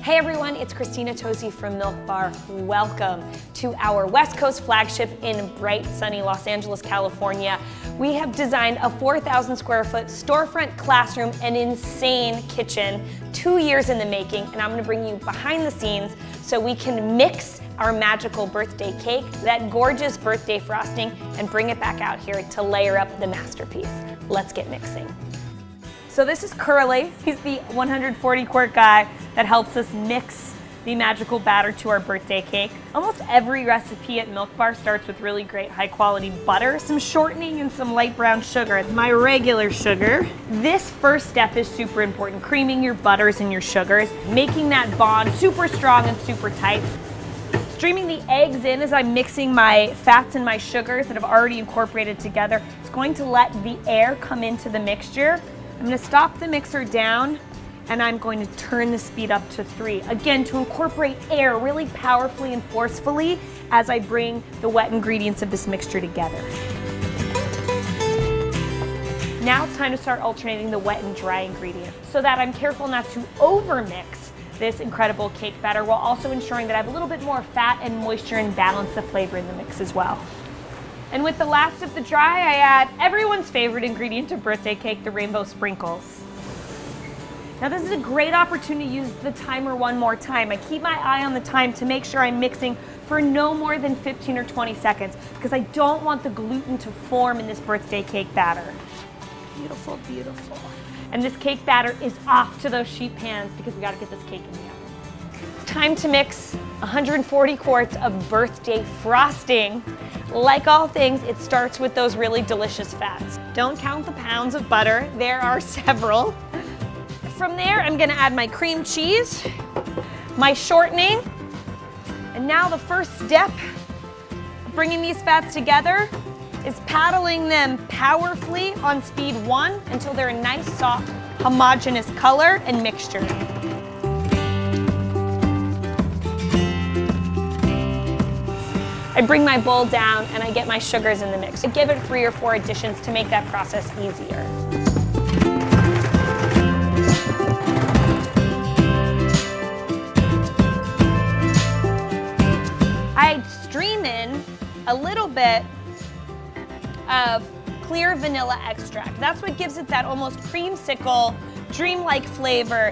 Hey everyone, it's Christina Tosi from Milk Bar. Welcome to our West Coast flagship in bright, sunny Los Angeles, California. We have designed a 4,000 square foot storefront classroom and insane kitchen, 2 years in the making, and I'm gonna bring you behind the scenes so we can mix our magical birthday cake, that gorgeous birthday frosting, and bring it back out here to layer up the masterpiece. Let's get mixing. So this is Curly. He's the 140 quart guy that helps us mix the magical batter to our birthday cake. Almost every recipe at Milk Bar starts with really great high quality butter, some shortening, and some light brown sugar. It's my regular sugar. This first step is super important, creaming your butters and your sugars, making that bond super strong and super tight. Streaming the eggs in as I'm mixing my fats and my sugars that I've already incorporated together. It's going to let the air come into the mixture. I'm going to stop the mixer down and I'm going to turn the speed up to 3. Again, to incorporate air really powerfully and forcefully as I bring the wet ingredients of this mixture together. Now it's time to start alternating the wet and dry ingredients so that I'm careful not to overmix this incredible cake batter while also ensuring that I have a little bit more fat and moisture and balance the flavor in the mix as well. And with the last of the dry, I add everyone's favorite ingredient to birthday cake, the rainbow sprinkles. Now this is a great opportunity to use the timer one more time. I keep my eye on the time to make sure I'm mixing for no more than 15 or 20 seconds because I don't want the gluten to form in this birthday cake batter. Beautiful, beautiful. And this cake batter is off to those sheet pans because we gotta get this cake in the oven. It's time to mix 140 quarts of birthday frosting. Like all things, it starts with those really delicious fats. Don't count the pounds of butter, there are several. From there, I'm gonna add my cream cheese, my shortening, and now the first step of bringing these fats together is paddling them powerfully on speed 1 until they're a nice, soft, homogeneous color and mixture. I bring my bowl down and I get my sugars in the mix. I give it 3 or 4 additions to make that process easier. I stream in a little bit of clear vanilla extract. That's what gives it that almost creamsicle, dreamlike flavor.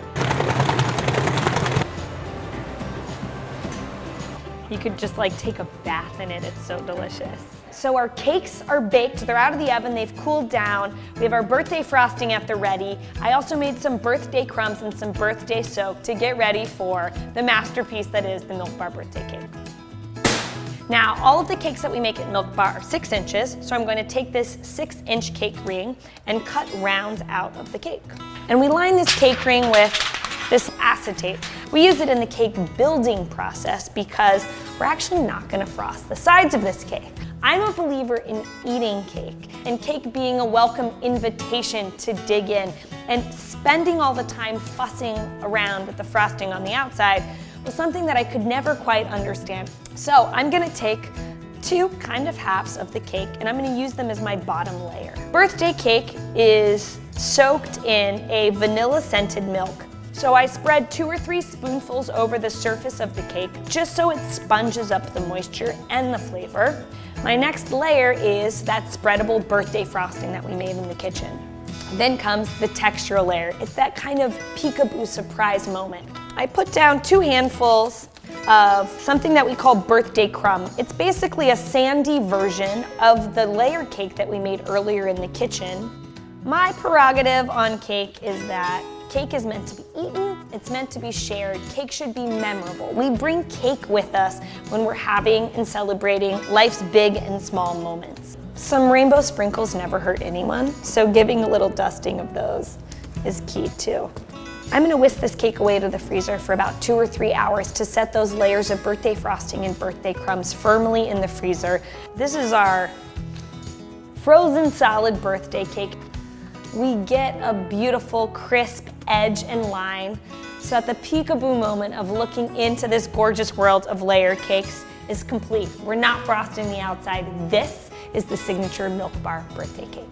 You could just like take a bath in it, it's so delicious. So our cakes are baked, they're out of the oven, they've cooled down. We have our birthday frosting at the ready. I also made some birthday crumbs and some birthday soap to get ready for the masterpiece that is the Milk Bar birthday cake. Now, all of the cakes that we make at Milk Bar are 6 inches, so I'm going to take this 6-inch cake ring and cut rounds out of the cake. And we line this cake ring with this acetate. We use it in the cake building process because we're actually not gonna frost the sides of this cake. I'm a believer in eating cake and cake being a welcome invitation to dig in, and spending all the time fussing around with the frosting on the outside was something that I could never quite understand. So I'm gonna take 2 kind of halves of the cake and I'm gonna use them as my bottom layer. Birthday cake is soaked in a vanilla scented milk. So I spread 2 or 3 spoonfuls over the surface of the cake just so it sponges up the moisture and the flavor. My next layer is that spreadable birthday frosting that we made in the kitchen. Then comes the textural layer. It's that kind of peekaboo surprise moment. I put down 2 handfuls of something that we call birthday crumb. It's basically a sandy version of the layer cake that we made earlier in the kitchen. My prerogative on cake is that cake is meant to be eaten, it's meant to be shared. Cake should be memorable. We bring cake with us when we're having and celebrating life's big and small moments. Some rainbow sprinkles never hurt anyone, so giving a little dusting of those is key too. I'm gonna whisk this cake away to the freezer for about 2 or 3 hours to set those layers of birthday frosting and birthday crumbs firmly in the freezer. This is our frozen solid birthday cake. We get a beautiful crisp edge and line so that the peekaboo moment of looking into this gorgeous world of layered cakes is complete. We're not frosting the outside. This is the signature Milk Bar birthday cake.